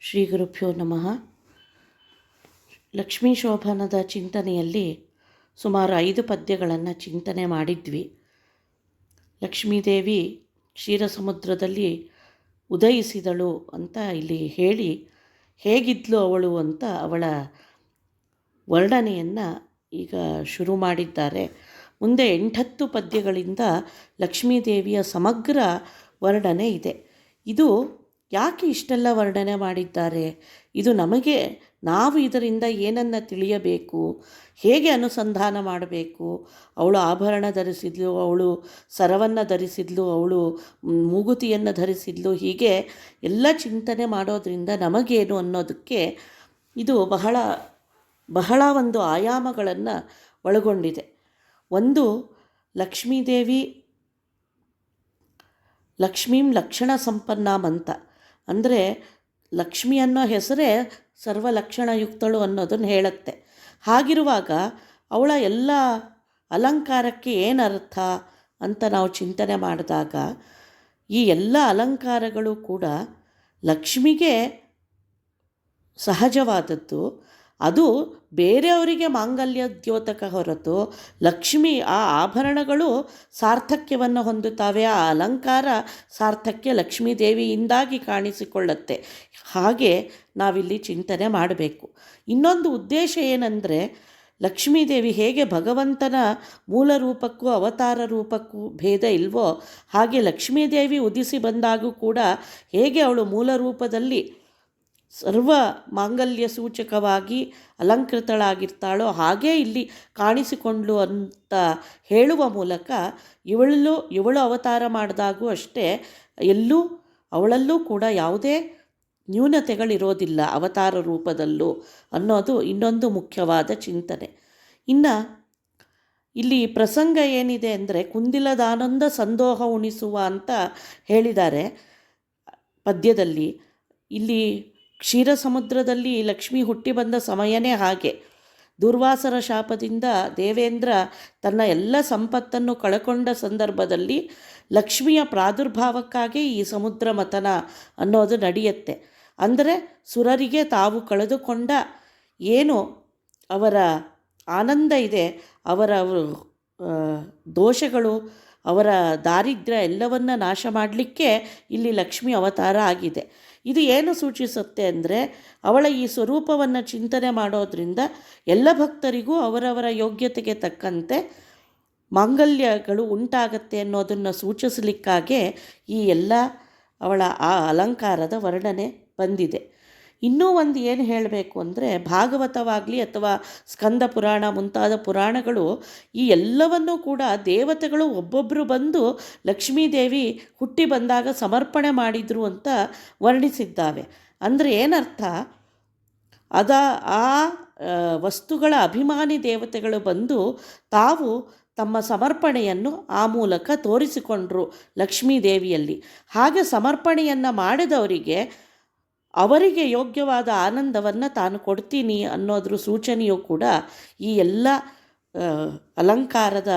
ಶ್ರೀ ಗುರುಭ್ಯೋ ನಮಃ. ಲಕ್ಷ್ಮೀ ಶೋಭನದ ಚಿಂತನೆಯಲ್ಲಿ ಸುಮಾರು 5 ಪದ್ಯಗಳನ್ನು ಚಿಂತನೆ ಮಾಡಿದ್ವಿ. ಲಕ್ಷ್ಮೀದೇವಿ ಕ್ಷೀರಸಮುದ್ರದಲ್ಲಿ ಉದಯಿಸಿದಳು ಅಂತ ಇಲ್ಲಿ ಹೇಳಿ ಹೇಗಿದ್ಲು ಅವಳು ಅಂತ ಅವಳ ವರ್ಣನೆಯನ್ನು ಈಗ ಶುರು ಮಾಡಿದ್ದಾರೆ. ಮುಂದೆ 8-10 ಪದ್ಯಗಳಿಂದ ಲಕ್ಷ್ಮೀದೇವಿಯ ಸಮಗ್ರ ವರ್ಣನೆ ಇದೆ. ಇದು ಯಾಕೆ ಇಷ್ಟೆಲ್ಲ ವರ್ಣನೆ ಮಾಡಿದ್ದಾರೆ? ಇದು ನಾವು ಇದರಿಂದ ಏನನ್ನು ತಿಳಿಯಬೇಕು, ಹೇಗೆ ಅನುಸಂಧಾನ ಮಾಡಬೇಕು? ಅವಳು ಆಭರಣ ಧರಿಸಿದ್ಲು, ಅವಳು ಸರವನ್ನು ಧರಿಸಿದ್ಲು, ಅವಳು ಮೂಗುತಿಯನ್ನು ಧರಿಸಿದ್ಲು, ಹೀಗೆ ಎಲ್ಲ ಚಿಂತನೆ ಮಾಡೋದ್ರಿಂದ ನಮಗೇನು ಅನ್ನೋದಕ್ಕೆ ಇದು ಬಹಳ ಒಂದು ಆಯಾಮಗಳನ್ನು ಒಳಗೊಂಡಿದೆ. ಒಂದು, ಲಕ್ಷ್ಮೀದೇವಿ ಲಕ್ಷ್ಮೀಂ ಲಕ್ಷಣ ಸಂಪನ್ನಾಂ ಅಂತ, ಅಂದರೆ ಲಕ್ಷ್ಮಿ ಅನ್ನೋ ಹೆಸರೇ ಸರ್ವಲಕ್ಷಣಯುಕ್ತಳು ಅನ್ನೋದನ್ನು ಹೇಳುತ್ತೆ. ಹಾಗಿರುವಾಗ ಅವಳ ಎಲ್ಲ ಅಲಂಕಾರಕ್ಕೆ ಏನರ್ಥ ಅಂತ ನಾವು ಚಿಂತನೆ ಮಾಡಿದಾಗ ಈ ಎಲ್ಲ ಅಲಂಕಾರಗಳು ಕೂಡ ಲಕ್ಷ್ಮಿಗೆ ಸಹಜವಾದದ್ದು. ಅದು ಬೇರೆಯವರಿಗೆ ಮಾಂಗಲ್ಯ ದ್ಯೋತಕ ಹೊರತು ಲಕ್ಷ್ಮಿ ಆ ಆಭರಣಗಳು ಸಾರ್ಥಕ್ಯವನ್ನು ಹೊಂದುತ್ತವೆ. ಆ ಅಲಂಕಾರ ಸಾರ್ಥಕ್ಯ ಲಕ್ಷ್ಮೀದೇವಿಯಿಂದಾಗಿ ಕಾಣಿಸಿಕೊಳ್ಳುತ್ತೆ. ಹಾಗೆ ನಾವಿಲ್ಲಿ ಚಿಂತನೆ ಮಾಡಬೇಕು. ಇನ್ನೊಂದು ಉದ್ದೇಶ ಏನಂದರೆ, ಲಕ್ಷ್ಮೀದೇವಿ ಹೇಗೆ ಭಗವಂತನ ಮೂಲ ರೂಪಕ್ಕೂ ಅವತಾರ ರೂಪಕ್ಕೂ ಭೇದ ಇಲ್ವೋ, ಹಾಗೆ ಲಕ್ಷ್ಮೀದೇವಿ ಉದಿಸಿ ಬಂದಾಗೂ ಕೂಡ ಹೇಗೆ ಅವಳು ಮೂಲ ರೂಪದಲ್ಲಿ ಸರ್ವ ಮಾಂಗಲ್ಯ ಸೂಚಕವಾಗಿ ಅಲಂಕೃತಳಾಗಿರ್ತಾಳೋ ಹಾಗೇ ಇಲ್ಲಿ ಕಾಣಿಸಿಕೊಂಡ್ಳು ಅಂತ ಹೇಳುವ ಮೂಲಕ ಇವಳು ಅವತಾರ ಮಾಡಿದಾಗೂ ಅಷ್ಟೇ ಅವಳಲ್ಲೂ ಕೂಡ ಯಾವುದೇ ನ್ಯೂನತೆಗಳಿರೋದಿಲ್ಲ ಅವತಾರ ರೂಪದಲ್ಲೂ ಅನ್ನೋದು ಇನ್ನೊಂದು ಮುಖ್ಯವಾದ ಚಿಂತನೆ. ಇನ್ನು ಇಲ್ಲಿ ಪ್ರಸಂಗ ಏನಿದೆ ಅಂದರೆ, ಕುಂದಿಲದಾನಂದ ಸಂದೋಹ ಉಣಿಸುವ ಅಂತ ಹೇಳಿದ್ದಾರೆ ಪದ್ಯದಲ್ಲಿ. ಇಲ್ಲಿ ಕ್ಷೀರಸಮುದ್ರದಲ್ಲಿ ಲಕ್ಷ್ಮಿ ಹುಟ್ಟಿ ಬಂದ ಸಮಯನೇ ಹಾಗೆ. ದುರ್ವಾಸರ ಶಾಪದಿಂದ ದೇವೇಂದ್ರ ತನ್ನ ಎಲ್ಲ ಸಂಪತ್ತನ್ನು ಕಳಕೊಂಡ ಸಂದರ್ಭದಲ್ಲಿ ಲಕ್ಷ್ಮಿಯ ಪ್ರಾದುರ್ಭಾವಕ್ಕಾಗಿ ಈ ಸಮುದ್ರ ಮಥನ ಅನ್ನೋದು ನಡೆಯುತ್ತೆ. ಅಂದರೆ ಸುರರಿಗೆ ತಾವು ಕಳೆದುಕೊಂಡ ಏನು ಅವರ ಆನಂದ ಇದೆ, ಅವರ ದೋಷಗಳು, ಅವರ ದಾರಿದ್ರ್ಯ ಎಲ್ಲವನ್ನ ನಾಶ ಮಾಡಲಿಕ್ಕೆ ಇಲ್ಲಿ ಲಕ್ಷ್ಮಿ ಅವತಾರ ಆಗಿದೆ. ಇದು ಏನು ಸೂಚಿಸುತ್ತೆ ಅಂದರೆ, ಅವಳ ಈ ಸ್ವರೂಪವನ್ನು ಚಿಂತನೆ ಮಾಡೋದ್ರಿಂದ ಎಲ್ಲ ಭಕ್ತರಿಗೂ ಅವರವರ ಯೋಗ್ಯತೆಗೆ ತಕ್ಕಂತೆ ಮಾಂಗಲ್ಯಗಳು ಉಂಟಾಗತ್ತೆ ಅನ್ನೋದನ್ನು ಸೂಚಿಸಲಿಕ್ಕಾಗೆ ಈ ಎಲ್ಲ ಅವಳ ಆ ಅಲಂಕಾರದ ವರ್ಣನೆ ಬಂದಿದೆ. ಇನ್ನೂ ಒಂದು ಏನು ಹೇಳಬೇಕು ಅಂದರೆ, ಭಾಗವತವಾಗಲಿ ಅಥವಾ ಸ್ಕಂದ ಪುರಾಣ ಮುಂತಾದ ಪುರಾಣಗಳು ಈ ಎಲ್ಲವನ್ನೂ ಕೂಡ ದೇವತೆಗಳು ಒಬ್ಬೊಬ್ಬರು ಬಂದು ಲಕ್ಷ್ಮೀದೇವಿ ಹುಟ್ಟಿ ಬಂದಾಗ ಸಮರ್ಪಣೆ ಮಾಡಿದರು ಅಂತ ವರ್ಣಿಸಿದ್ದಾವೆ. ಅಂದರೆ ಏನರ್ಥ, ಆ ವಸ್ತುಗಳ ಅಭಿಮಾನಿ ದೇವತೆಗಳು ಬಂದು ತಾವು ತಮ್ಮ ಸಮರ್ಪಣೆಯನ್ನು ಆ ಮೂಲಕ ತೋರಿಸಿಕೊಂಡರು ಲಕ್ಷ್ಮೀದೇವಿಯಲ್ಲಿ. ಹಾಗೆ ಸಮರ್ಪಣೆಯನ್ನು ಮಾಡಿದವರಿಗೆ ಅವರಿಗೆ ಯೋಗ್ಯವಾದ ಆನಂದವನ್ನು ತಾನು ಕೊಡ್ತೀನಿ ಅನ್ನೋದ್ರ ಸೂಚನೆಯೂ ಕೂಡ ಈ ಎಲ್ಲ ಅಲಂಕಾರದ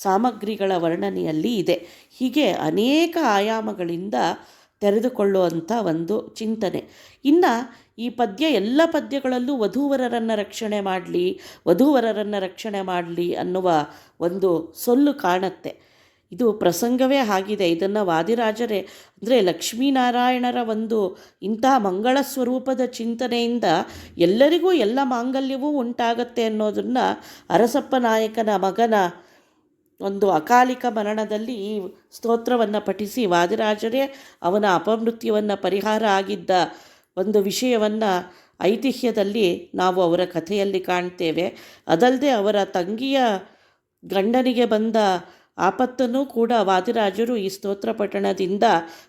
ಸಾಮಗ್ರಿಗಳ ವರ್ಣನೆಯಲ್ಲಿ ಇದೆ. ಹೀಗೆ ಅನೇಕ ಆಯಾಮಗಳಿಂದ ತೆರೆದುಕೊಳ್ಳುವಂಥ ಒಂದು ಚಿಂತನೆ. ಇನ್ನು ಈ ಎಲ್ಲ ಪದ್ಯಗಳಲ್ಲೂ ವಧೂವರರನ್ನು ರಕ್ಷಣೆ ಮಾಡಲಿ ಅನ್ನುವ ಒಂದು ಸೊಲ್ಲು ಕಾಣುತ್ತೆ. ಇದು ಪ್ರಸಂಗವೇ ಆಗಿದೆ. ಇದನ್ನು ವಾದಿರಾಜರೇ ಅಂದರೆ ಲಕ್ಷ್ಮೀನಾರಾಯಣರ ಒಂದು ಇಂತಹ ಮಂಗಳ ಸ್ವರೂಪದ ಚಿಂತನೆಯಿಂದ ಎಲ್ಲರಿಗೂ ಎಲ್ಲ ಮಾಂಗಲ್ಯವೂ ಉಂಟಾಗತ್ತೆ ಅನ್ನೋದನ್ನು ಅರಸಪ್ಪ ನಾಯಕನ ಮಗನ ಒಂದು ಅಕಾಲಿಕ ಮರಣದಲ್ಲಿ ಈ ಸ್ತೋತ್ರವನ್ನು ಪಠಿಸಿ ವಾದಿರಾಜರೇ ಅವನ ಅಪಮೃತ್ಯುವನ್ನು ಪರಿಹಾರ ಆಗಿದ್ದ ಒಂದು ವಿಷಯವನ್ನು ಐತಿಹ್ಯದಲ್ಲಿ ನಾವು ಅವರ ಕಥೆಯಲ್ಲಿ ಕಾಣ್ತೇವೆ. ಅದಲ್ಲದೆ ಅವರ ತಂಗಿಯ ಗಂಡನಿಗೆ ಬಂದ ಆಪತ್ತನ್ನು ಕೂಡ ವಾದಿರಾಜರು ಈ ಸ್ತೋತ್ರ ಪಠಣದಿಂದ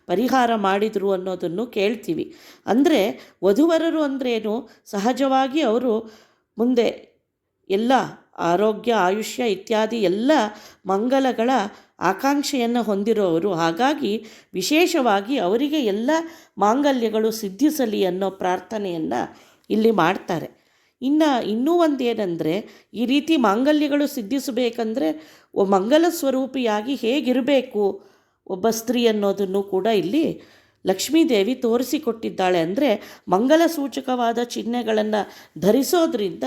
ಪರಿಹಾರ ಮಾಡಿದರು ಅನ್ನೋದನ್ನು ಕೇಳ್ತೀವಿ. ಅಂದರೆ ವಧುವರರು ಅಂದ್ರೇನು, ಸಹಜವಾಗಿ ಅವರು ಮುಂದೆ ಎಲ್ಲ ಆರೋಗ್ಯ, ಆಯುಷ್ಯ ಇತ್ಯಾದಿ ಎಲ್ಲ ಮಂಗಲಗಳ ಆಕಾಂಕ್ಷೆಯನ್ನು ಹೊಂದಿರೋರು. ಹಾಗಾಗಿ ವಿಶೇಷವಾಗಿ ಅವರಿಗೆ ಎಲ್ಲ ಮಾಂಗಲ್ಯಗಳು ಸಿದ್ಧಿಸಲಿ ಅನ್ನೋ ಪ್ರಾರ್ಥನೆಯನ್ನು ಇಲ್ಲಿ ಮಾಡ್ತಾರೆ. ಇನ್ನೂ ಒಂದು ಏನಂದರೆ, ಈ ರೀತಿ ಮಾಂಗಲ್ಯಗಳು ಸಿದ್ಧಿಸಬೇಕಂದ್ರೆ ಮಂಗಲ ಸ್ವರೂಪಿಯಾಗಿ ಹೇಗಿರಬೇಕು ಒಬ್ಬ ಸ್ತ್ರೀ ಅನ್ನೋದನ್ನು ಕೂಡ ಇಲ್ಲಿ ಲಕ್ಷ್ಮೀದೇವಿ ತೋರಿಸಿಕೊಟ್ಟಿದ್ದಾಳೆ. ಅಂದರೆ ಮಂಗಲ ಸೂಚಕವಾದ ಚಿಹ್ನೆಗಳನ್ನು ಧರಿಸೋದ್ರಿಂದ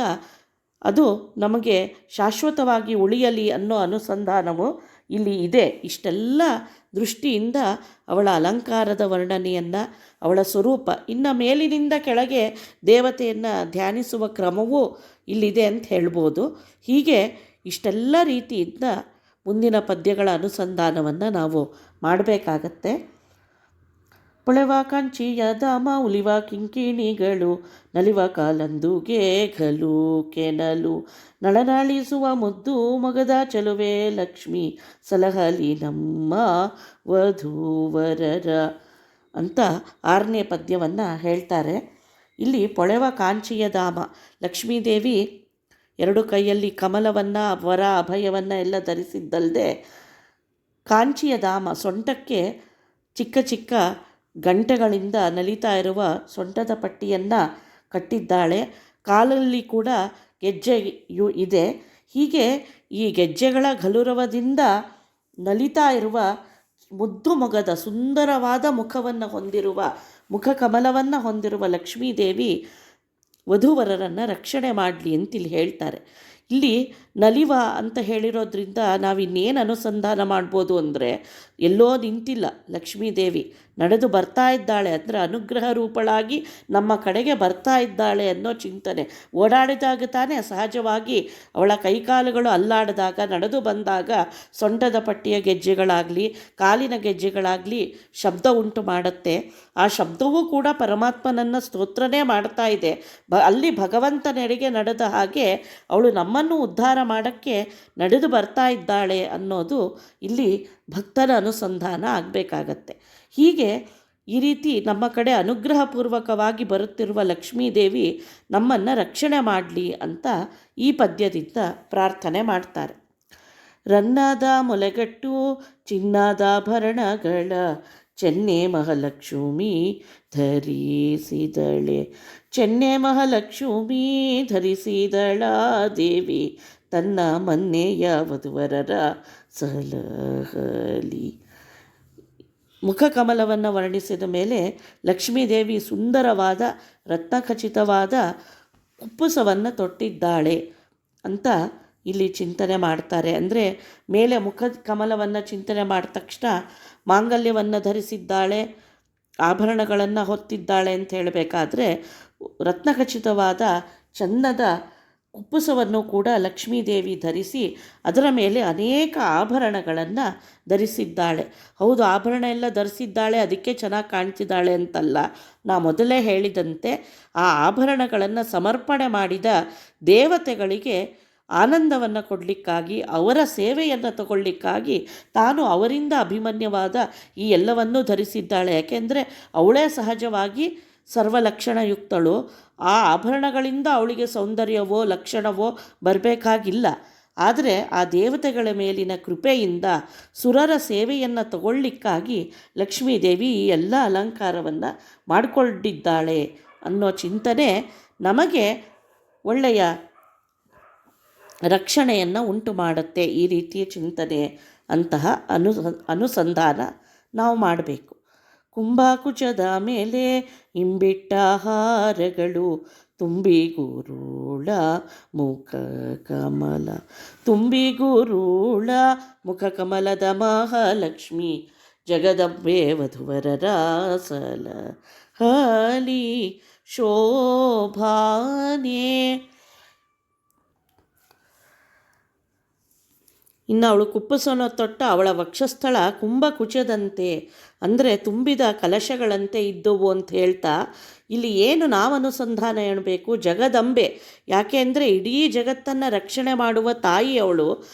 ಅದು ನಮಗೆ ಶಾಶ್ವತವಾಗಿ ಉಳಿಯಲಿ ಅನ್ನೋ ಅನುಸಂಧಾನವು ಇಲ್ಲಿ ಇದೆ. ಇಷ್ಟೆಲ್ಲ ದೃಷ್ಟಿಯಿಂದ ಅವಳ ಅಲಂಕಾರದ ವರ್ಣನೆಯನ್ನು, ಅವಳ ಸ್ವರೂಪ, ಇನ್ನು ಮೇಲಿನಿಂದ ಕೆಳಗೆ ದೇವತೆಯನ್ನು ಧ್ಯಾನಿಸುವ ಕ್ರಮವೂ ಇಲ್ಲಿದೆ ಅಂತ ಹೇಳ್ಬೋದು. ಹೀಗೆ ಇಷ್ಟೆಲ್ಲ ರೀತಿಯಿಂದ ಮುಂದಿನ ಪದ್ಯಗಳ ಅನುಸಂಧಾನವನ್ನು ನಾವು ಮಾಡಬೇಕಾಗತ್ತೆ. ಪೊಳೆವ ಕಂಚಿಯ ಧಾಮ ಉಲಿವ ಕಿಂಕಿಣಿಗಳು ನಲಿವ ಕಾಲಂದುಗೆ ಘಲು ಕೆನಲು ನಳನಾಳಿಸುವ ಮುದ್ದು ಮೊಗದ ಚಲುವೆ ಲಕ್ಷ್ಮಿ ಸಲಹಲಿ ನಮ್ಮ ವಧೂವರರ ಅಂತ 6ನೇ ಪದ್ಯವನ್ನು ಹೇಳ್ತಾರೆ. ಇಲ್ಲಿ ಪೊಳೆವ ಕಾಂಚಿಯ ಧಾಮ, ಲಕ್ಷ್ಮೀದೇವಿ 2 ಕೈಯಲ್ಲಿ ಕಮಲವನ್ನು, ವರ ಅಭಯವನ್ನು ಎಲ್ಲ ಧರಿಸಿದ್ದಲ್ಲದೆ ಕಾಂಚಿಯ ಧಾಮ, ಸೊಂಟಕ್ಕೆ ಚಿಕ್ಕ ಚಿಕ್ಕ ಗಂಟೆಗಳಿಂದ ನಲಿತಾ ಇರುವ ಸೊಂಟದ ಪಟ್ಟಿಯನ್ನು ಕಟ್ಟಿದ್ದಾಳೆ. ಕಾಲಲ್ಲಿ ಕೂಡ ಗೆಜ್ಜೆಯು ಇದೆ. ಹೀಗೆ ಈ ಗೆಜ್ಜೆಗಳ ಗಲುರವದಿಂದ ನಲಿತಾ ಇರುವ ಮುದ್ದು ಮೊಗದ ಸುಂದರವಾದ ಮುಖವನ್ನು ಹೊಂದಿರುವ, ಮುಖ ಕಮಲವನ್ನು ಹೊಂದಿರುವ ಲಕ್ಷ್ಮೀದೇವಿ ವಧೂವರರನ್ನು ರಕ್ಷಣೆ ಮಾಡಲಿ ಅಂತಿಲ್ಲಿ ಹೇಳ್ತಾರೆ. ಇಲ್ಲಿ ನಲಿವ ಅಂತ ಹೇಳಿರೋದ್ರಿಂದ ನಾವಿನ್ನೇನು ಅನುಸಂಧಾನ ಮಾಡ್ಬೋದು ಅಂದರೆ, ಎಲ್ಲೋ ನಿಂತಿಲ್ಲ ಲಕ್ಷ್ಮೀದೇವಿ, ನಡೆದು ಬರ್ತಾ ಇದ್ದಾಳೆ. ಅಂದರೆ ಅನುಗ್ರಹ ರೂಪಳಾಗಿ ನಮ್ಮ ಕಡೆಗೆ ಬರ್ತಾ ಇದ್ದಾಳೆ ಅನ್ನೋ ಚಿಂತನೆ. ಓಡಾಡಿದಾಗ ತಾನೇ ಸಹಜವಾಗಿ ಅವಳ ಕೈಕಾಲುಗಳು ಅಲ್ಲಾಡಿದಾಗ, ನಡೆದು ಬಂದಾಗ ಸೊಂಟದ ಪಟ್ಟಿಯ ಗೆಜ್ಜೆಗಳಾಗಲಿ ಕಾಲಿನ ಗೆಜ್ಜೆಗಳಾಗಲಿ ಶಬ್ದ ಉಂಟು ಮಾಡುತ್ತೆ. ಆ ಶಬ್ದವೂ ಕೂಡ ಪರಮಾತ್ಮನನ್ನು ಸ್ತೋತ್ರನೇ ಮಾಡ್ತಾ ಇದೆ. ಅಲ್ಲಿ ಭಗವಂತನೆಡೆಗೆ ನಡೆದ ಹಾಗೆ ಅವಳು ನಮ್ಮನ್ನು ಉದ್ಧಾರ ಮಾಡೋಕ್ಕೆ ನಡೆದು ಬರ್ತಾ ಇದ್ದಾಳೆ ಅನ್ನೋದು ಇಲ್ಲಿ ಭಕ್ತರ ಅನುಸಂಧಾನ ಆಗಬೇಕಾಗತ್ತೆ. ಹೀಗೆ ಈ ರೀತಿ ನಮ್ಮ ಕಡೆ ಅನುಗ್ರಹಪೂರ್ವಕವಾಗಿ ಬರುತ್ತಿರುವ ಲಕ್ಷ್ಮೀದೇವಿ ನಮ್ಮನ್ನು ರಕ್ಷಣೆ ಮಾಡಲಿ ಅಂತ ಈ ಪದ್ಯದಿಂದ ಪ್ರಾರ್ಥನೆ ಮಾಡ್ತಾರೆ. ರನ್ನದ ಮೊಲೆಗಟ್ಟು ಚಿನ್ನಾದಾಭರಣಗಳ ಚೆನ್ನೆ ಮಹಾಲಕ್ಷ್ಮಿ ಧರಿಸಿದಳೆ, ಚೆನ್ನೆ ಮಹಾಲಕ್ಷ್ಮಿ ಧರಿಸಿದಳ ದೇವಿ ತನ್ನ ಮನ್ನೆಯ ವಧುವರರ ಸಲಹಲಿ. ಮುಖಕಮಲವನ್ನು ವರ್ಣಿಸಿದ ಮೇಲೆ ಲಕ್ಷ್ಮೀದೇವಿ ಸುಂದರವಾದ ರತ್ನಖಚಿತವಾದ ಕುಪ್ಪುಸವನ್ನು ತೊಟ್ಟಿದ್ದಾಳೆ ಅಂತ ಇಲ್ಲಿ ಚಿಂತನೆ ಮಾಡ್ತಾರೆ. ಅಂದರೆ ಮೇಲೆ ಮುಖ ಕಮಲವನ್ನು ಚಿಂತನೆ ಮಾಡಿದ ತಕ್ಷಣ ಮಾಂಗಲ್ಯವನ್ನು ಧರಿಸಿದ್ದಾಳೆ, ಆಭರಣಗಳನ್ನು ಹೊತ್ತಿದ್ದಾಳೆ ಅಂತ ಹೇಳಬೇಕಾದ್ರೆ ರತ್ನಖಚಿತವಾದ ಚಂದದ ಕುಪ್ಪುಸವನ್ನು ಕೂಡ ಲಕ್ಷ್ಮೀದೇವಿ ಧರಿಸಿ ಅದರ ಮೇಲೆ ಅನೇಕ ಆಭರಣಗಳನ್ನು ಧರಿಸಿದ್ದಾಳೆ. ಹೌದು, ಆಭರಣ ಎಲ್ಲ ಧರಿಸಿದ್ದಾಳೆ, ಅದಕ್ಕೆ ಚೆನ್ನಾಗಿ ಕಾಣ್ತಿದ್ದಾಳೆ ಅಂತಲ್ಲ. ನಾ ಮೊದಲೇ ಹೇಳಿದಂತೆ ಆ ಆಭರಣಗಳನ್ನು ಸಮರ್ಪಣೆ ಮಾಡಿದ ದೇವತೆಗಳಿಗೆ ಆನಂದವನ್ನು ಕೊಡಲಿಕ್ಕಾಗಿ, ಅವರ ಸೇವೆಯನ್ನು ತಗೊಳ್ಳಿಕ್ಕಾಗಿ ತಾನು ಅವರಿಂದ ಅಭಿಮನ್ಯವಾದ ಈ ಎಲ್ಲವನ್ನೂ ಧರಿಸಿದ್ದಾಳೆ. ಯಾಕೆಂದರೆ ಅವಳೇ ಸಹಜವಾಗಿ ಸರ್ವಲಕ್ಷಣಯುಕ್ತಳು. ಆ ಆಭರಣಗಳಿಂದ ಅವಳಿಗೆ ಸೌಂದರ್ಯವೋ ಲಕ್ಷಣವೋ ಬರಬೇಕಾಗಿಲ್ಲ. ಆದರೆ ಆ ದೇವತೆಗಳ ಮೇಲಿನ ಕೃಪೆಯಿಂದ ಸುರರ ಸೇವೆಯನ್ನು ತಗೊಳ್ಳಿಕ್ಕಾಗಿ ಲಕ್ಷ್ಮೀದೇವಿ ಈ ಎಲ್ಲ ಅಲಂಕಾರವನ್ನು ಮಾಡಿಕೊಂಡಿದ್ದಾಳೆ ಅನ್ನೋ ಚಿಂತನೆ ನಮಗೆ ಒಳ್ಳೆಯ ರಕ್ಷಣೆಯನ್ನು ಉಂಟು ಮಾಡುತ್ತೆ. ಈ ರೀತಿಯ ಚಿಂತನೆ ಅಂತಹ ಅನುಸಂಧಾನ ನಾವು ಮಾಡಬೇಕು. ಕುಂಭಾಕುಚದ ಮೇಲೆ ಇಂಬಿಟ್ಟ ಹಾರಗಳು ತುಂಬಿಗುರುಳ ಮುಖ ಕಮಲ, ತುಂಬಿಗುರುಳ ಮುಖ ಕಮಲದ ಮಹಾಲಕ್ಷ್ಮಿ ಜಗದಂಬೆ ವಧುವರರ ಸಲಹಲಿ ಶೋಭಾನೆ. ಇನ್ನು ಅವಳು ಕುಪ್ಪಸವನ್ನು ತೊಟ್ಟ ಅವಳ ವಕ್ಷಸ್ಥಳ ಕುಂಭಕುಚದಂತೆ, ಅಂದರೆ ತುಂಬಿದ ಕಲಶಗಳಂತೆ ಇದ್ದವು ಅಂತ ಹೇಳ್ತಾ ಇಲ್ಲಿ ಏನು ನಾವು ಅನುಸಂಧಾನ ಎಣಬೇಕು, ಜಗದಂಬೆ. ಯಾಕೆ ಅಂದರೆ ಇಡೀ ಜಗತ್ತನ್ನು ರಕ್ಷಣೆ ಮಾಡುವ ತಾಯಿ ಅವಳು.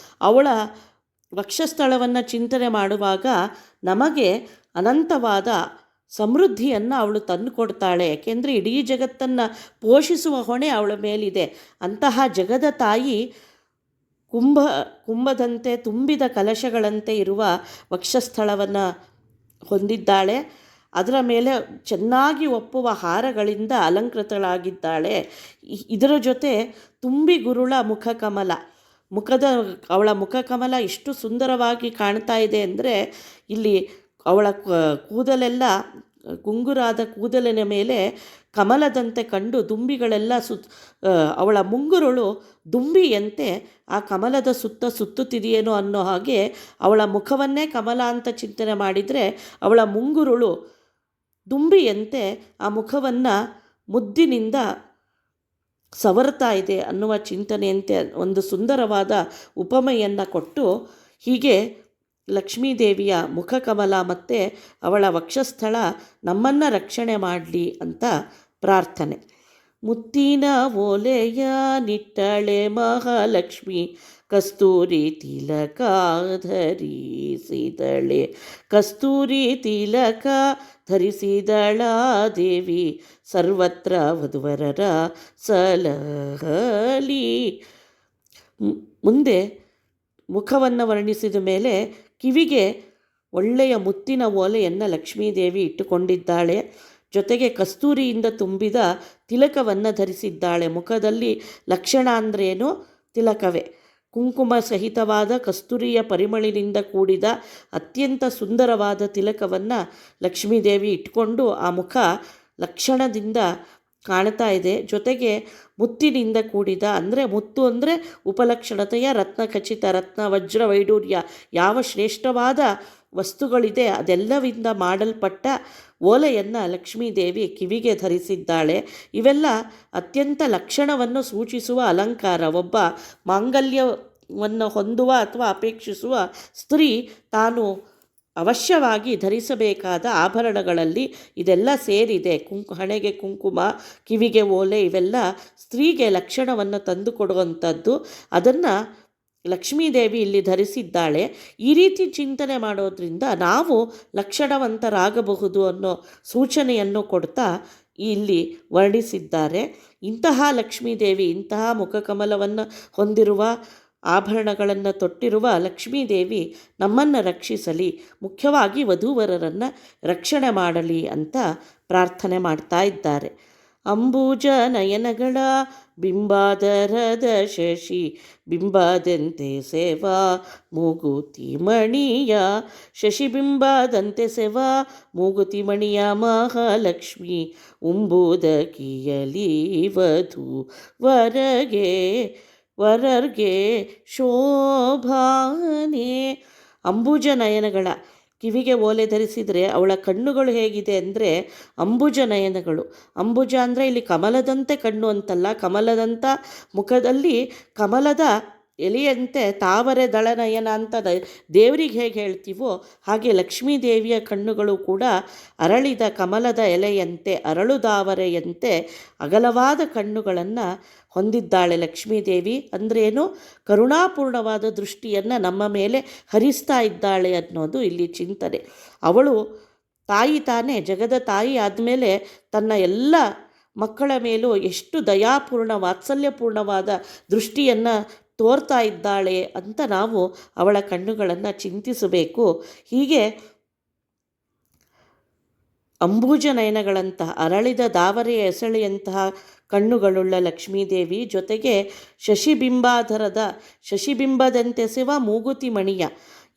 ಅವಳ ವಕ್ಷಸ್ಥಳವನ್ನು ಚಿಂತನೆ ಮಾಡುವಾಗ ನಮಗೆ ಅನಂತವಾದ ಸಮೃದ್ಧಿಯನ್ನು ಅವಳು ತಂದು ಕೊಡ್ತಾಳೆ. ಯಾಕೆಂದರೆ ಇಡೀ ಜಗತ್ತನ್ನು ಪೋಷಿಸುವ ಹೊಣೆ ಅವಳ ಮೇಲಿದೆ. ಅಂತಹ ಜಗದ ತಾಯಿ ಕುಂಭದಂತೆ ತುಂಬಿದ ಕಲಶಗಳಂತೆ ಇರುವ ವಕ್ಷಸ್ಥಳವನ್ನು ಹೊಂದಿದ್ದಾಳೆ. ಅದರ ಮೇಲೆ ಚೆನ್ನಾಗಿ ಒಪ್ಪುವ ಹಾರಗಳಿಂದ ಅಲಂಕೃತಳಾಗಿದ್ದಾಳೆ. ಇದರ ಜೊತೆ ತುಂಬಿ ಗುರುಳ ಮುಖಕಮಲ, ಅವಳ ಮುಖಕಮಲ ಎಷ್ಟು ಸುಂದರವಾಗಿ ಕಾಣ್ತಾ ಇದೆ ಅಂದರೆ ಇಲ್ಲಿ ಅವಳ ಕೂದಲೆಲ್ಲ ಗುಂಗುರಾದ ಕೂದಲಿನ ಮೇಲೆ ಕಮಲದಂತೆ ಕಂಡು ದುಂಬಿಗಳೆಲ್ಲ ಅವಳ ಮುಂಗುರುಳು ದುಂಬಿಯಂತೆ ಆ ಕಮಲದ ಸುತ್ತ ಸುತ್ತುತ್ತಿದೆಯೇನೋ ಅನ್ನೋ ಹಾಗೆ ಅವಳ ಮುಖವನ್ನೇ ಕಮಲ ಅಂತ ಚಿಂತನೆ ಮಾಡಿದರೆ ಅವಳ ಮುಂಗುರುಳು ದುಂಬಿಯಂತೆ ಆ ಮುಖವನ್ನು ಮುದ್ದಿನಿಂದ ಸವರ್ತಾ ಇದೆ ಅನ್ನುವ ಚಿಂತನೆಯಂತೆ ಒಂದು ಸುಂದರವಾದ ಉಪಮೆಯನ್ನು ಕೊಟ್ಟು ಹೀಗೆ ಲಕ್ಷ್ಮೀದೇವಿಯ ಮುಖಕಮಲ ಮತ್ತು ಅವಳ ವಕ್ಷಸ್ಥಳ ನಮ್ಮನ್ನು ರಕ್ಷಣೆ ಮಾಡಲಿ ಅಂತ ಪ್ರಾರ್ಥನೆ. ಮುತ್ತಿನ ಓಲೆಯ ನಿಟ್ಟಳೆ ಮಹಾಲಕ್ಷ್ಮಿ ಕಸ್ತೂರಿ ತಿಲಕ ಧರಿಸಿದಳೆ, ಕಸ್ತೂರಿ ತಿಲಕ ಧರಿಸಿದಳ ದೇವಿ ಸರ್ವತ್ರ ವಧುವರರ ಸಲಹಲಿ. ಮುಂದೆ ಮುಖವನ್ನು ವರ್ಣಿಸಿದ ಮೇಲೆ ಕಿವಿಗೆ ಒಳ್ಳೆಯ ಮುತ್ತಿನ ಓಲೆಯನ್ನು ಲಕ್ಷ್ಮೀದೇವಿ ಇಟ್ಟುಕೊಂಡಿದ್ದಾಳೆ. ಜೊತೆಗೆ ಕಸ್ತೂರಿಯಿಂದ ತುಂಬಿದ ತಿಲಕವನ್ನು ಧರಿಸಿದ್ದಾಳೆ. ಮುಖದಲ್ಲಿ ಲಕ್ಷಣ ಅಂದ್ರೇನು? ತಿಲಕವೇ. ಕುಂಕುಮ ಸಹಿತವಾದ ಕಸ್ತೂರಿಯ ಪರಿಮಳಿನಿಂದ ಕೂಡಿದ ಅತ್ಯಂತ ಸುಂದರವಾದ ತಿಲಕವನ್ನು ಲಕ್ಷ್ಮೀದೇವಿ ಇಟ್ಕೊಂಡು ಆ ಮುಖ ಲಕ್ಷಣದಿಂದ ಕಾಣ್ತಾ ಇದೆ. ಜೊತೆಗೆ ಮುತ್ತಿನಿಂದ ಕೂಡಿದ, ಅಂದರೆ ಮುತ್ತು ಅಂದರೆ ಉಪಲಕ್ಷಣತೆಯ ರತ್ನ ಖಚಿತ, ರತ್ನ ವಜ್ರ ವೈಡೂರ್ಯ ಯಾವ ಶ್ರೇಷ್ಠವಾದ ವಸ್ತುಗಳಿದೆ ಅದೆಲ್ಲವಿಂದ ಮಾಡಲ್ಪಟ್ಟ ಓಲೆಯನ್ನು ಲಕ್ಷ್ಮೀದೇವಿ ಕಿವಿಗೆ ಧರಿಸಿದ್ದಾಳೆ. ಇವೆಲ್ಲ ಅತ್ಯಂತ ಲಕ್ಷಣವನ್ನು ಸೂಚಿಸುವ ಅಲಂಕಾರ. ಒಬ್ಬ ಮಾಂಗಲ್ಯವನ್ನು ಹೊಂದುವ ಅಥವಾ ಅಪೇಕ್ಷಿಸುವ ಸ್ತ್ರೀ ತಾನು ಅವಶ್ಯವಾಗಿ ಧರಿಸಬೇಕಾದ ಆಭರಣಗಳಲ್ಲಿ ಇದೆಲ್ಲ ಸೇರಿದೆ. ಹಣೆಗೆ ಕುಂಕುಮ, ಕಿವಿಗೆ ಓಲೆ, ಇವೆಲ್ಲ ಸ್ತ್ರೀಗೆ ಲಕ್ಷಣವನ್ನು ತಂದುಕೊಡುವಂಥದ್ದು. ಅದನ್ನು ಲಕ್ಷ್ಮೀದೇವಿ ಇಲ್ಲಿ ಧರಿಸಿದ್ದಾಳೆ. ಈ ರೀತಿ ಚಿಂತನೆ ಮಾಡೋದ್ರಿಂದ ನಾವು ಲಕ್ಷಣವಂತರಾಗಬಹುದು ಅನ್ನೋ ಸೂಚನೆಯನ್ನು ಕೊಡ್ತಾ ಇಲ್ಲಿ ವರ್ಣಿಸಿದ್ದಾರೆ. ಇಂತಹ ಲಕ್ಷ್ಮೀದೇವಿ, ಇಂತಹ ಮುಖಕಮಲವನ್ನು ಹೊಂದಿರುವ ಆಭರಣಗಳನ್ನು ತೊಟ್ಟಿರುವ ಲಕ್ಷ್ಮೀದೇವಿ ನಮ್ಮನ್ನು ರಕ್ಷಿಸಲಿ, ಮುಖ್ಯವಾಗಿ ವಧೂವರರನ್ನು ರಕ್ಷಣೆ ಮಾಡಲಿ ಅಂತ ಪ್ರಾರ್ಥನೆ ಮಾಡ್ತಾ ಇದ್ದಾರೆ. ಅಂಬುಜ ನಯನಗಳ ಬಿಂಬಾದರದ ಶಶಿ ಬಿಂಬಾದಂತೆ ಸೇವಾ ಮೂಗುತಿ ಮಣಿಯ, ಶಶಿಬಿಂಬಾದಂತೆ ಸೇವಾ ಮೂಗುತಿ ಮಣಿಯ ಮಹಾಲಕ್ಷ್ಮಿ ಉಂಬುದಕಿಯಲಿ ವಧು ವರರ್ಗೆ ಶೋಭಾನೆ. ಅಂಬುಜ ನಯನಗಳ, ಕಿವಿಗೆ ಓಲೆ ಧರಿಸಿದರೆ ಅವಳ ಕಣ್ಣುಗಳು ಹೇಗಿದೆ ಅಂದರೆ ಅಂಬುಜ ನಯನಗಳು. ಅಂಬುಜ ಅಂದರೆ ಇಲ್ಲಿ ಕಮಲದಂತೆ ಕಣ್ಣು ಅಂತಲ್ಲ, ಕಮಲದಂಥ ಮುಖದಲ್ಲಿ ಕಮಲದ ಎಲೆಯಂತೆ ತಾವರೆ ದಳನಯನ ಅಂತ ದೇವರಿಗೆ ಹೇಗೆ ಹೇಳ್ತೀವೋ ಹಾಗೆ ಲಕ್ಷ್ಮೀದೇವಿಯ ಕಣ್ಣುಗಳು ಕೂಡ ಅರಳಿದ ಕಮಲದ ಎಲೆಯಂತೆ, ಅರಳುದಾವರೆಯಂತೆ ಅಗಲವಾದ ಕಣ್ಣುಗಳನ್ನು ಹೊಂದಿದ್ದಾಳೆ ಲಕ್ಷ್ಮೀದೇವಿ. ಅಂದ್ರೇನು? ಕರುಣಾಪೂರ್ಣವಾದ ದೃಷ್ಟಿಯನ್ನು ನಮ್ಮ ಮೇಲೆ ಹರಿಸ್ತಾ ಇದ್ದಾಳೆ ಅನ್ನೋದು ಇಲ್ಲಿ ಚಿಂತನೆ. ಅವಳು ತಾಯಿ ತಾನೇ, ಜಗದ ತಾಯಿ ಆದಮೇಲೆ ತನ್ನ ಎಲ್ಲ ಮಕ್ಕಳ ಮೇಲೂ ಎಷ್ಟು ದಯಾಪೂರ್ಣ ವಾತ್ಸಲ್ಯಪೂರ್ಣವಾದ ದೃಷ್ಟಿಯನ್ನು ತೋರ್ತಾ ಇದ್ದಾಳೆ ಅಂತ ನಾವು ಅವಳ ಕಣ್ಣುಗಳನ್ನು ಚಿಂತಿಸಬೇಕು. ಹೀಗೆ ಅಂಬುಜ ನಯನಗಳಂತಹ ಅರಳಿದ ದಾವರೆಯ ಎಸಳೆಯಂತಹ ಕಣ್ಣುಗಳುಳ್ಳ ಲಕ್ಷ್ಮೀದೇವಿ, ಜೊತೆಗೆ ಶಶಿಬಿಂಬದಂತೆ ಸಿವ ಮೂಗುತಿ ಮಣಿಯ,